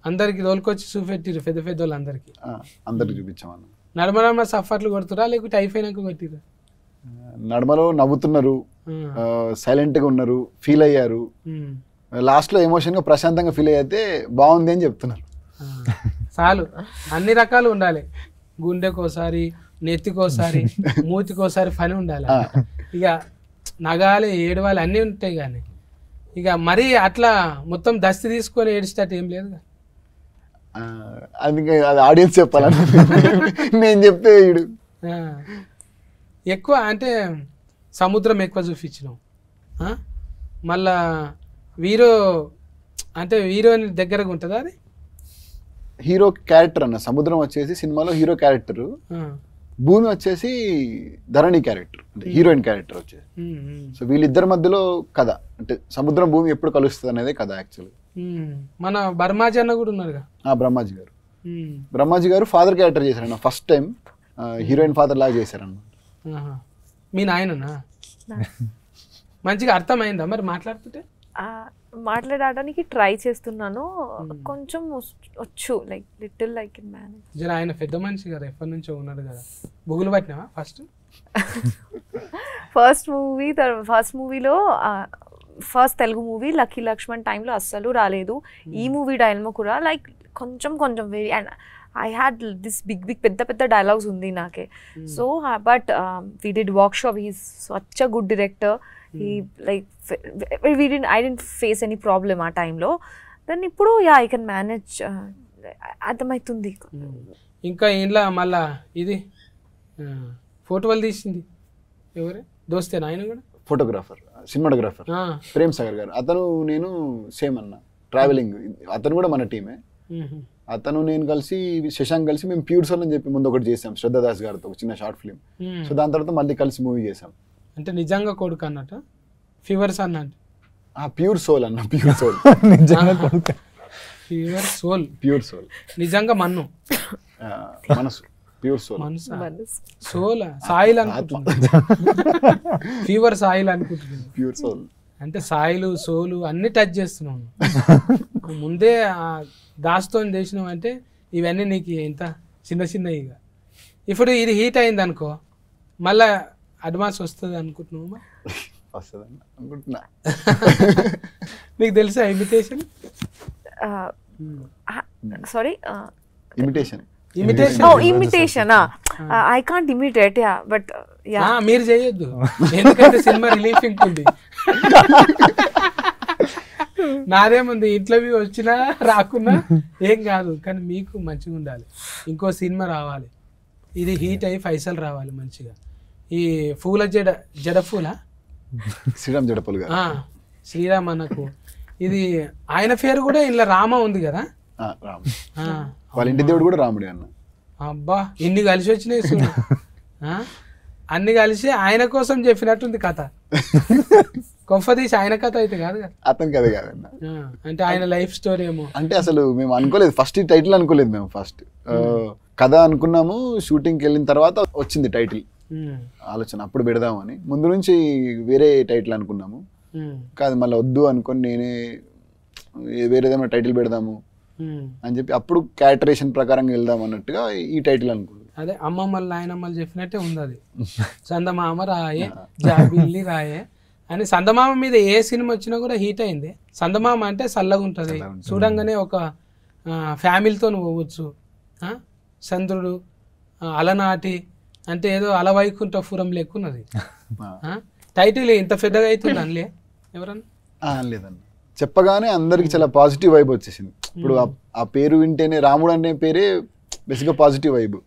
అందరికి తోలుకొచ్చి చూపెట్టిరు పెద్ద పెద్ద వాళ్ళు అందరికి. అందరికి చూపించామన్న. నడమ సఫర్లు కొడుతురా లేకపోతే అయిపోయినాక కొట్టిరా? నడమలో నవ్వుతున్నారు, సైలెంట్ గా ఉన్నారు, ఫీల్ అయ్యారు. లాస్ట్ లో ఎమోషన్ గా ప్రశాంతంగా ఫీల్ అయితే బాగుంది అని చెప్తున్నారు. చాలు, అన్ని రకాలు ఉండాలి. గుండెకోసారి, నెత్తికోసారి, మూతికోసారి పని ఉండాలి. ఇక నగాలి, ఏడవాలి అన్నీ ఉంటాయి. కానీ ఇక మరీ అట్లా మొత్తం దస్తి తీసుకొని ఏడిచేటట్టు ఏం లేదు. అది ఆడియన్స్ చెప్పాలని నేను చెప్తే ఎక్కువ అంటే సముద్రం ఎక్కువ చూపించినాం. మళ్ళా హీరో అంటే హీరోయిన్ దగ్గరగా ఉంటుందా అది? హీరో క్యారెక్టర్ అన్న, సముద్రం వచ్చేసి సినిమాలో హీరో క్యారెక్టర్, భూమి వచ్చేసి ధరణి క్యారెక్టర్, అంటే హీరోయిన్ క్యారెక్టర్ వచ్చేసి. సో వీళ్ళిద్దరి మధ్యలో కథ, అంటే సముద్రం భూమి ఎప్పుడు కలుస్తుంది అనేది కథ యాక్చువల్లీ. మన బ్రహ్మాజీ అన్న కూడా ఉన్నారుగా. బ్రహ్మాజీ గారు, బ్రహ్మాజీ గారు ఫాదర్ క్యారెక్టర్ చేశారన్న, ఫస్ట్ టైం హీరోయిన్ ఫాదర్ లాగా చేశారన్న. మీ నాయననా? మంచిగా అర్థమైందా మరి మాట్లాడుతుంటే? మాట్లాడడానికి ట్రై చేస్తున్నాను, కొంచెం వచ్చు, like little like in manage. జర ఆయన పెద్ద మనిషి కదా, ఎప్పటి నుంచో ఉన్నాడు కదా. బుగులు పట్టినావా ఫస్ట్ మూవీలో? ఫస్ట్ తెలుగు మూవీ లక్కీ లక్ష్మణ్ టైంలో అస్సలు రాలేదు. ఈ మూవీ టైంలో కూడా లైక్ కొంచెం very, and I had this big పెద్ద డైలాగ్స్ ఉంది నాకే. So but we did workshop, he's such a good director. He like I didn't face any problem ఆ టైంలో. దెన్ ఇప్పుడు ఐ కెన్ మేనేజ్, అర్థమవుతుంది. ఇంకా ఇంట్లో మళ్ళా ఇది ఫోటోలు తీసింది ఎవరే? దోస్తేనా ఆయన కూడా? ఫోటోగ్రాఫర్, సినిమాటోగ్రాఫర్ ప్రేమ్ సాగర్ గారు. అతను నేను సేమ్ అన్న, ట్రావెలింగ్. అతను కూడా మన టీమే. అతను నేను కలిసి, శశాంక్ కలిసి మేము ప్యూర్ సోల్ అని చెప్పి ముందు ఒకటి చేసాం శ్రద్ధా దాస్ గారితో, ఒక చిన్న షార్ట్ ఫిల్మ్. సో దాని తర్వాత మళ్ళీ కలిసి మూవీ చేసాం. అంటే నిజంగా కొడుకు అన్నట్ట? ఫీవర్స్ అన్నట్టు? ప్యూర్ సోల్ అన్న, ప్యూర్ సోల్. ప్యూర్ సోల్ నిజంగా మన్ను మనసు, ప్యూర్ సోల్. సోల్ సాయిల్ అనుకుంటున్నా, ఫీవర్ సాయిల్ అనుకుంటున్నా. ప్యూర్ సోల్ అంటే సాయిలు సోలు అన్ని టచ్ చేస్తున్నాను. ముందే దాస్తో చేసినావు అంటే ఇవన్నీ నీకు ఇంత చిన్నవి. ఇప్పుడు ఇది హీట్ అయింది అనుకో, మళ్ళా అడ్వాన్స్ వస్తుంది అనుకుంటున్నావు? వస్తుందని అనుకుంటున్నా. నీకు తెలుసా imitation? Sorry, imitation I can't imitate, yeah, but yeah. మీరు చేయొద్దు, ఎందుకంటే సినిమా రిలీఫింగ్ ఉంది. నాదేముంది, ఇంటర్వ్యూ వచ్చినా రాకున్నా ఏం కాదు, కానీ మీకు మంచిగా ఉండాలి. ఇంకో సినిమా రావాలి, ఇది హీట్ అయ్యి పైసలు రావాలి మంచిగా. ఈ పూల జడ పూల శ్రీరామ్ జడపూల్ గారు, శ్రీరామ్ అన్నకు ఇది ఆయన పేరు కూడా ఇలా రామ ఉంది కదా. వాళ్ళ ఇంటి దేవుడు కూడా రాముడే అన్న. అబ్బా, ఇన్ని కలిసి వచ్చినాయి చూడు. అన్ని కలిసి ఆయన కోసం చెప్పినట్టుంది కథ. కొంపదీసి ఆయన కథ అయితే కాదు కదా? అతని కథ కాదన్న, అంటే ఆయన లైఫ్ స్టోరీ ఏమో. అంటే అసలు మేము అనుకోలేదు, ఫస్ట్ టైటిల్ అనుకోలేదు మేము. ఫస్ట్ కథ అనుకున్నాము, షూటింగ్కి వెళ్ళిన తర్వాత వచ్చింది టైటిల్ ఆలోచన, అప్పుడు పెడదామని. ముందు నుంచి వేరే టైటిల్ అనుకున్నాము, కాదు మళ్ళీ వద్దు అనుకొని నేనే వేరేదేమైనా టైటిల్ పెడదాము అని చెప్పి అప్పుడు క్యారెక్టరేషన్ ప్రకారంగా వెళ్దాం అన్నట్టుగా ఈ టైటిల్ అనుకున్నాను. అదే అమ్మమ్మలు నాయనమ్మలు చెప్పినట్టే ఉంది అది. చందమామ రాయే జాబిల్లి రాయే అని. చందమామ మీద ఏ సినిమా వచ్చినా కూడా హీట్ అయింది. చందమామ అంటే చల్లగా ఉంటుంది, చూడంగానే ఒక ఫ్యామిలీతో పోవచ్చు. చంద్రుడు అలనాటి అంటే ఏదో అలవైకుంఠపురం లెక్కున్నది. టైటిల్ ఇంత పెద్దగా అవుతుంది అనలే ఎవరన్నా? లేదన్న, చెప్పగానే అందరికి చాలా పాజిటివ్ వైబ్ వచ్చేసింది. ఇప్పుడు ఆ పేరు వింటేనే, రాముడు అనే పేరే బేసిక్గా పాజిటివ్ వైబ్.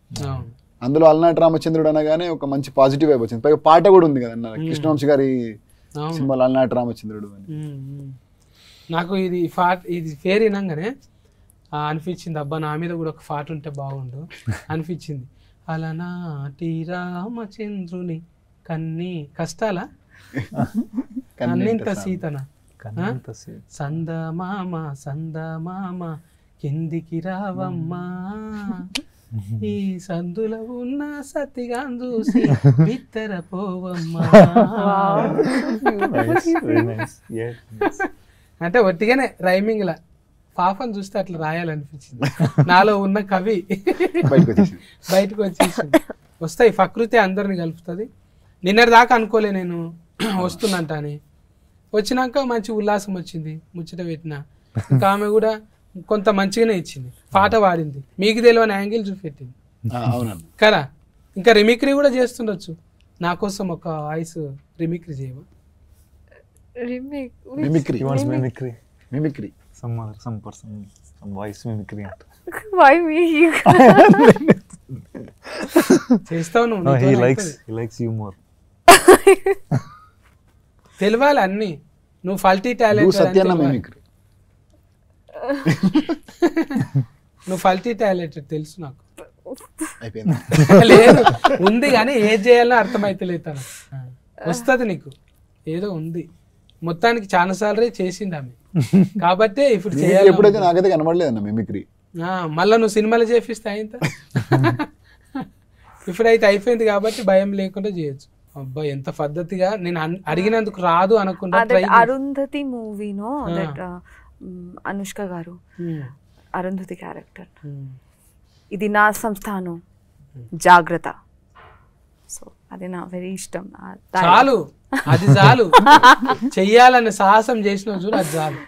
అందులో అలనాటి రామచంద్రుడు అనగానే ఒక మంచి పాజిటివ్ వైబ్ వచ్చింది. పైగా పాట కూడా ఉంది కదన్న, కృష్ణవంశీ గారి సినిమాలో అలనాటి రామచంద్రుడు అని. నాకు ఇది పేరు వినంగానే అనిపించింది, అబ్బా నా మీద కూడా ఒక పాట ఉంటే బాగుండు అనిపించింది. అలనాటి రామచంద్రుని కన్నీ కష్టాలా కన్నింత సీతనా సందమామ సందమామ కిందికి రావమ్మా ఈ సందులో ఉన్న సత్తిగా చూసి బిత్తర పోవమ్మా. అంటే ఒట్టిగానే రైమింగ్ లా పాపని చూస్తే అట్లా రాయాలనిపించింది, నాలో ఉన్న కవి బయటకు వచ్చేసింది. వస్తాయి, ప్రకృతి అందరిని కలుపుతుంది. నిన్నటి దాకా అనుకోలే నేను వస్తున్నంట అని, వచ్చినాక మంచి ఉల్లాసం వచ్చింది, ముచ్చట పెట్టిన. ఇంకా ఆమె కూడా కొంత మంచిగానే ఇచ్చింది, పాట పాడింది, మీకు తెలియని యాంగిల్ చూపెట్టింది కదా. ఇంకా రిమిక్రీ కూడా చేస్తుండొచ్చు, నా కోసం ఒక వాయిస్ రిమిక్రీ చేయవా? Mimicry some person, some voice mimicry. Why me? చేస్తావు నువ్వు, No, he నీతోనే likes you more. తెలియాలి అన్ని. నువ్వు ఫల్టీ నువ్వు టాలెంట్, సత్యాన్న మిమిక్రీ నువ్వు ఫల్టీ టాలెంట్ తెలుసు నాకు. అయిపోయింది. లేదు ఉంది కానీ ఏది చేయాలో అర్థమైతలేదు తను. వస్తుంది నీకు, ఏదో ఉంది మొత్తానికి. చాలా సార్లు చేసింది ఆమె, కాబట్టి ఇప్పుడు చేయాలి. ఎప్పుడైతే నాకైతే కనబడలేదు అన్న మిమిక్రీ. మళ్ళీ నువ్వు సినిమాలు చేపిస్తే అయింత. ఇప్పుడైతే అయిపోయింది కాబట్టి భయం లేకుండా చేయొచ్చు. అబ్బా ఎంత పద్ధతిగా, నేను అడిగినందుకు రాదు అనకుండా. అరుంధతి మూవీనో దట్ అనుష్క గారు అరుంధతి క్యారెక్టర్, ఇది నా సంస్థానం జాగ్రత్త. సో అది నా వెరీ ఇష్టం. చాలు, అది చాలు. చెయ్యాలనే సాహసం చేసిన చూడు, అది చాలు.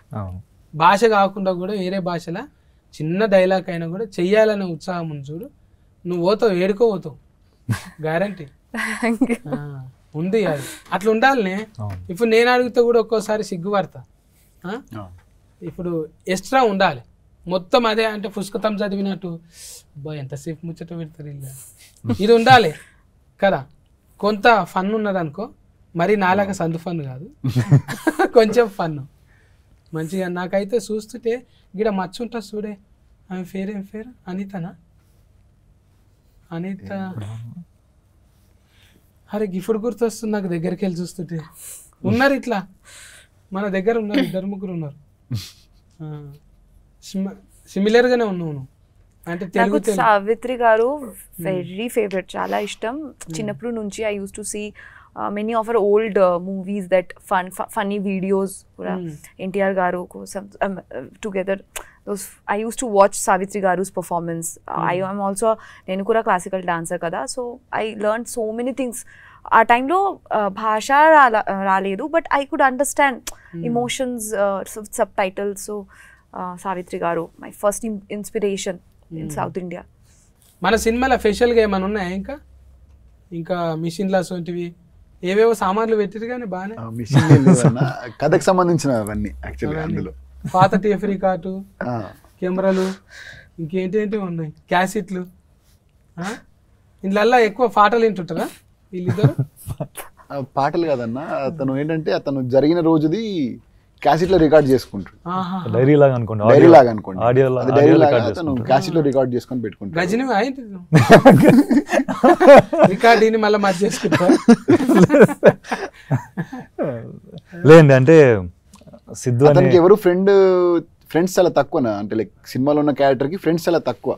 భాష కాకుండా కూడా వేరే భాషలో చిన్న డైలాగ్ అయినా కూడా చెయ్యాలనే ఉత్సాహం ఉంది చూడు, నువ్వు పోతావు, ఏడుకోపోతావు, గ్యారంటీ ఉంది. అది అట్లా ఉండాలనే. ఇప్పుడు నేను అడిగితే కూడా ఒక్కోసారి సిగ్గుపడతా. ఇప్పుడు ఎక్స్ట్రా ఉండాలి మొత్తం. అదే అంటే పుస్తకం చదివినట్టు అబ్బా ఎంతసేపు ముచ్చట పెడతారు ఇలా, ఇది ఉండాలి కదా. కొంత ఫన్ ఉన్నది అనుకో, మరి నాలాగా సందు ఫన్ కాదు, కొంచెం ఫన్ మంచిగా. నాకైతే చూస్తుంటే గిడ మచ్చ ఉంటుంది చూడే, ఆమె పేరు ఏం పేరు? అనితనా? అనిత. అరే గిఫ్ట్ గుర్తొస్తుంది నాకు దగ్గరికి వెళ్ళి చూస్తుంటే. ఉన్నారు ఇట్లా మన దగ్గర ఉన్నారు, 2-3 ఉన్నారు. సిమిలర్ గానే ఉన్నావు నువ్వు. అంటే తెలుగు సావిత్రి గారు వెరీ ఫేవరెట్, చాలా ఇష్టం చిన్నప్పుడు నుంచి. I used to see many of our old movies that funny videos కూడా ఎన్టీఆర్ గారు కోసం together. I used to watch Savitri Garu's performance. I am also, నేను కూడా క్లాసికల్ డాన్సర్ కదా, so I learn so many things. ఆ టైంలో భాష రాలేదు, but I could understand emotions, subtitles. So Savitri గారు my first inspiration in South India. మన సినిమాలో స్పెషల్గా ఏమైనా ఉన్నాయా? ఇంకా మిషన్లు అటువంటివి ఏవేవో సామాన్లు పెట్టారు కానీ బాగానే. కథకు సంబంధించిన అవన్నీ యాక్చువల్గా అందులో. పాత టేప్ రికార్డు, కెమెరాలు, ఇంకేంటి ఉన్నాయి, క్యాసెట్లు. ఇందులో ఎక్కువ పాటలు వింటుంటారా వీళ్ళిద్దరు? పాటలు కాదన్నా, అతను ఏంటంటే అతను జరిగిన రోజుది క్యాసెట్ లో రికార్డ్ చేసుకుంటాడు. డైరీ లాగా అనుకోండి, అతను క్యాసెట్ లో రికార్డ్ చేసుకొని పెట్టుకుంటాడు. గజని రికార్డ్ మళ్ళీ మధ్య చేసుకుంటా. లేదండి, అంటే సిద్ధు అతనికి ఎవరు ఫ్రెండ్స్ చాలా తక్కువనా, అంటే లైక్ సినిమాలో ఉన్న క్యారెక్టర్ కి ఫ్రెండ్స్ చాలా తక్కువ.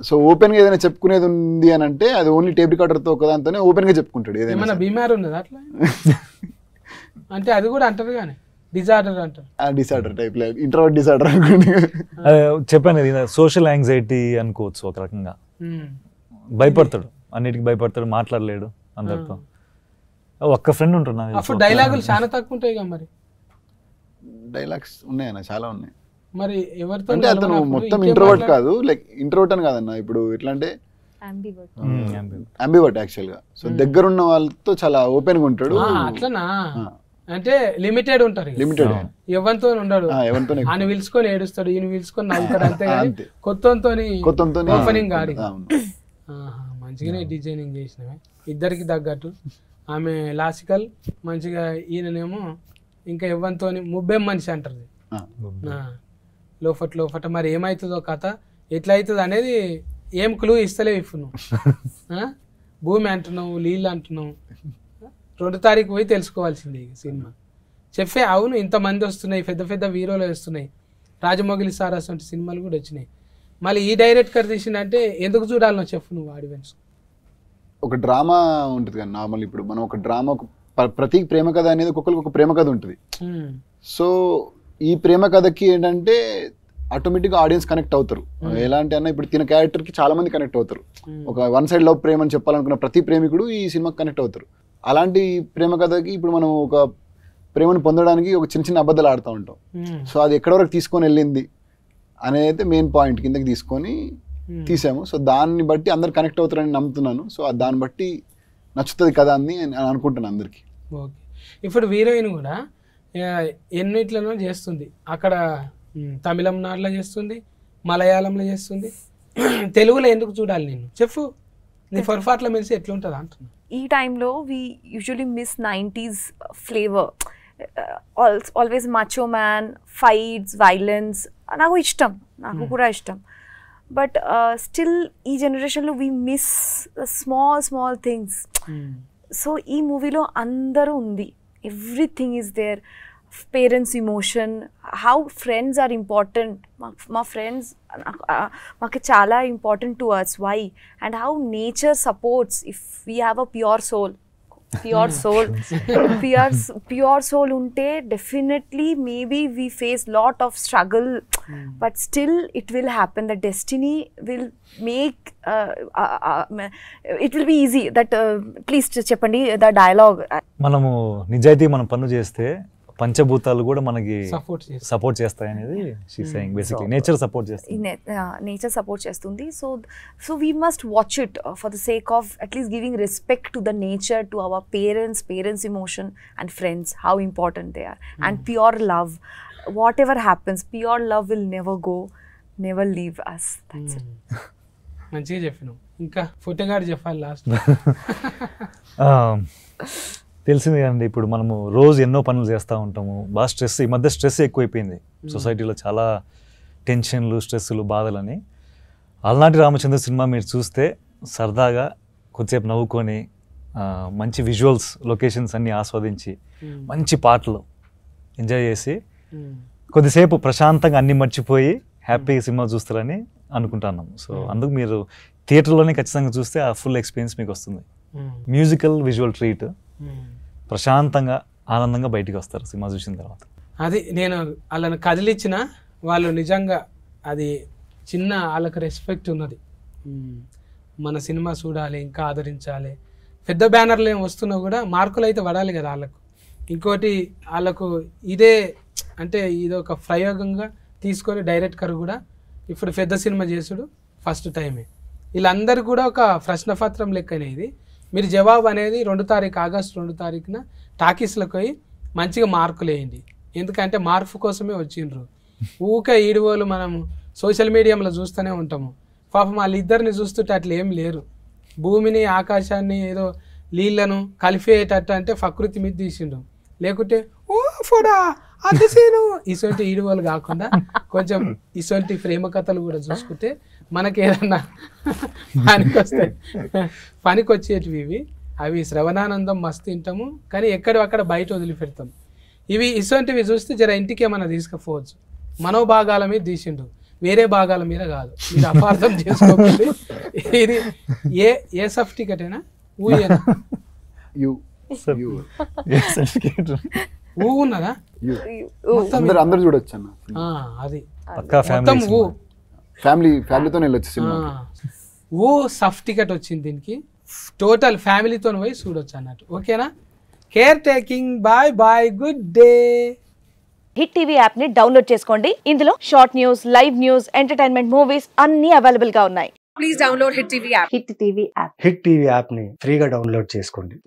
సో ఓపెన్ గా ఏదైనా చెప్పుకునేది ఉంది అని అంటే అది ఓన్లీ టేప్ రికార్డర్ తో ఒకదాంతోనే ఓపెన్ గా చెప్పుకుంటాడు. ఏదైనా బీమార్ ఉన్నది అట్లా అంటే అది కూడా అంటారు కానీ డిజార్డర్ అంటారు. డిసార్డర్ టైప్, ఇంట్రోవర్ట్ డిసార్డర్ అనుకోండి. చెప్పాను కదా, సోషల్ యాంగ్జైటీ అనుకోవచ్చు ఒక రకంగా. భయపడతాడు, అన్నిటికీ భయపడతాడు, మాట్లాడలేడు అందరితో. ఒక్క ఫ్రెండ్ ఉంటాడు నాకు. అప్పుడు డైలాగులు చాలా తక్కువ ఉంటాయి కదా. మరి డైలాగ్స్ ఉన్నాయన్న, చాలా ఉన్నాయి. మరి ఎవరితో అంటే అతను మొత్తం ఇంట్రోవర్ట్ కాదు, లైక్ ఇంట్రోవర్ట్ అని కాదన్న. ఇప్పుడు ఎట్లా అంటే అంబివర్ట్ యాక్చువల్ గా. సో దగ్గరున్న వాళ్ళతో చాలా ఓపెన్ గా ఉంటాడు. అట్లనా? అంటే లిమిటెడ్ ఉంటారు, లిమిటెడ్. ఎవరితో ఉండడు, ఆయన పిలుచుకొని ఏడుస్తాడు, ఈయన పిలుచుకొని నవ్వుతాడు, అంతే. కొత్తతో ఓపెనింగ్ గాడి. మంచిగానే డిజైనింగ్ చేసినవే ఇద్దరికి తగ్గట్టు. ఆమె లాసికల్ మంచిగా, ఈయననేమో ఇంకా ఎవరితో ముబ్బేం మనిషి అంటారు. లోపట మరి ఏమవుతుందో కథ ఎట్లా అవుతుంది అనేది ఏం క్లూ ఇస్తలేవు ఇప్పుడు నువ్వు భూమి అంటున్నావు, నీళ్ళు అంటున్నావు. 2 తారీఖు పోయి తెలుసుకోవాల్సిందే ఈ సినిమా. చెప్పే అవును ఇంతమంది వస్తున్నాయి, పెద్ద పెద్ద హీరోలు వస్తున్నాయి, రాజమౌళి సార్ అటువంటి సినిమాలు కూడా వచ్చినాయి. మళ్ళీ ఈ డైరెక్టర్ తీసిందంటే ఎందుకు చూడాలనో చెప్పు నువ్వు ఆడియన్స్. ఒక డ్రామా ఉంటుంది కదా నార్మల్. ఇప్పుడు మనం ఒక డ్రామా, ప్రతి ప్రేమ కథ అనేది ఒక్కొక్కరికి ఒక ప్రేమ కథ ఉంటుంది. సో ఈ ప్రేమ కథకి ఏంటంటే ఆటోమేటిక్గా ఆడియన్స్ కనెక్ట్ అవుతారు. ఎలాంటి అన్న ఇప్పుడు తిన క్యారెక్టర్కి చాలా మంది కనెక్ట్ అవుతారు. ఒక వన్ సైడ్ లవ్ ప్రేమ అని చెప్పాలనుకున్న ప్రతి ప్రేమికుడు ఈ సినిమాకి కనెక్ట్ అవుతారు. అలాంటి ప్రేమ కథకి ఇప్పుడు మనం ఒక ప్రేమను పొందడానికి ఒక చిన్న చిన్న అబద్ధాలు ఆడుతూ ఉంటాం. సో అది ఎక్కడి వరకు తీసుకొని వెళ్ళింది అనేది అయితే మెయిన్ పాయింట్ కిందకి తీసుకొని తీసాము. సో దాన్ని బట్టి అందరు కనెక్ట్ అవుతారని నమ్ముతున్నాను. సో దాన్ని బట్టి నచ్చుతుంది కదా అని అనుకుంటున్నాను అందరికి. ఓకే, ఇప్పుడు హీరోయిన్ కూడా ఎన్నిట్లలో చేస్తుంది, అక్కడ తమిళనాడులో చేస్తుంది, మలయాళంలో చేస్తుంది, తెలుగులో ఎందుకు చూడాలి నేను చెప్పు. నీ పొరపాట్ల మెలిసి ఎట్లుంటుంది అంటున్నా. ఈ టైంలో we usually miss 90s flavour. Always macho man, fights, violence నాకు ఇష్టం, నాకు కూడా ఇష్టం. బట్ స్టిల్ ఈ జనరేషన్లో we miss small things. So ఈ మూవీలో అందరూ ఉంది, everything is there. Parents emotion, how friends are important. మా ఫ్రెండ్స్ మాకు చాలా important to us. Why and how nature supports if we have a pure soul. Pure soul ఉంటే definitely maybe we face lot of struggle, but still it will happen. The destiny will make it will be easy. That please చెప్పండి the dialogue. మనము నిజాయితీ మనం పనులు చేస్తే పంచభూతాలు కూడా మనకి సపోర్ట్ చేస్తాయి అనేది she saying. Basically nature support చేస్తుంది, నేచర్ సపోర్ట్ చేస్తుంది. So we must watch it for the sake of at least giving respect to the nature, to our parents emotion and friends, how important they are. And pure love, whatever happens, pure love will never go, never leave us. That's it. మంచిగా చెప్పినావు. ఇంకా ఫోటోగాడు చెప్పాలి last. తెలిసింది కదండి, ఇప్పుడు మనము రోజు ఎన్నో పనులు చేస్తూ ఉంటాము. బాగా స్ట్రెస్, ఈ మధ్య స్ట్రెస్ ఎక్కువైపోయింది సొసైటీలో. చాలా టెన్షన్లు, స్ట్రెస్సులు, బాధలని. అలనాటి రామచంద్ర సినిమా మీరు చూస్తే సరదాగా కొద్దిసేపు నవ్వుకొని, మంచి విజువల్స్, లొకేషన్స్ అన్నీ ఆస్వాదించి, మంచి పాటలు ఎంజాయ్ చేసి కొద్దిసేపు ప్రశాంతంగా అన్నీ మర్చిపోయి హ్యాపీగా సినిమా చూస్తారని అనుకుంటున్నాము. సో అందుకు మీరు థియేటర్లోనే ఖచ్చితంగా చూస్తే ఆ ఫుల్ ఎక్స్పీరియన్స్ మీకు వస్తుంది. మ్యూజికల్ విజువల్ ట్రీట్, ప్రశాంతంగా ఆనందంగా బయటికి వస్తారు సినిమా చూసిన తర్వాత. అది నేను వాళ్ళని కదిలిచ్చిన వాళ్ళు నిజంగా అది చిన్న వాళ్ళకి రెస్పెక్ట్ ఉన్నది. మన సినిమా చూడాలి, ఇంకా ఆదరించాలి. పెద్ద బ్యానర్లు ఏం వస్తున్నా కూడా మార్కులు అయితే పడాలి కదా వాళ్ళకు. ఇంకోటి వాళ్ళకు ఇదే అంటే ఇది ఒక ప్రయోగంగా తీసుకొని డైరెక్టర్ కూడా ఇప్పుడు పెద్ద సినిమా చేసుడు ఫస్ట్ టైమే. వీళ్ళందరూ కూడా ఒక ప్రశ్నపత్రం లెక్కనే ఇది. మీరు జవాబు అనేది 2 తారీఖు ఆగస్టు 2 తారీఖున టాకీస్లకు పోయి మంచిగా మార్కులు వేయండి. ఎందుకంటే మార్పు కోసమే వచ్చిండ్రు. ఊకే ఈడువోలు మనం సోషల్ మీడియాలో చూస్తూనే ఉంటాము. పాపం వాళ్ళిద్దరిని చూస్తుంటే అట్లా ఏం లేరు. భూమిని ఆకాశాన్ని ఏదో నీళ్లను కలిపేటట్టు అంటే ప్రకృతి మీద తీసిండు. లేకుంటే ఓ ఫోడా అది సీను ఇటువంటి ఈడువోలు కాకుండా కొంచెం ఇటువంటి ప్రేమ కథలు కూడా చూసుకుంటే మనకి ఏదన్నా పనికి వచ్చేటివి ఇవి. అవి శ్రవణానందం మస్తు తింటాము, కానీ అక్కడ బయట వదిలిపెడతాం. ఇవి ఇటువంటివి చూస్తే జర ఇంటికి ఏమన్నా తీసుకుపోవచ్చు. మనోభాగాల మీద తీసిండు, వేరే భాగాల మీద కాదు. మీరు అపార్థం చేసుకోకండి. ఇది ఏ సర్టిఫికెటేనా ఊయేనా ఊ ఉన్నదా? అందరు చూడొచ్చు అన్న. అది మొత్తం ఊ ఫ్యామిలీతో వెళ్ళొచ్చు సినిమా. ఓ సఫ్ టికెట్ వచ్చింది దీనికి. టోటల్ ఫ్యామిలీతో పోయి చూడొచ్చు అన్నట్టు. ఓకేనా? Care taking. Bye bye, good day. Hit TV app ని డౌన్లోడ్ చేసుకోండి. ఇందులో short news, live news, entertainment movies అన్ని అవైలబుల్ గా ఉన్నాయి. Please download hit TV app. Hit TV app ని ఫ్రీగా డౌన్లోడ్ చేసుకోండి.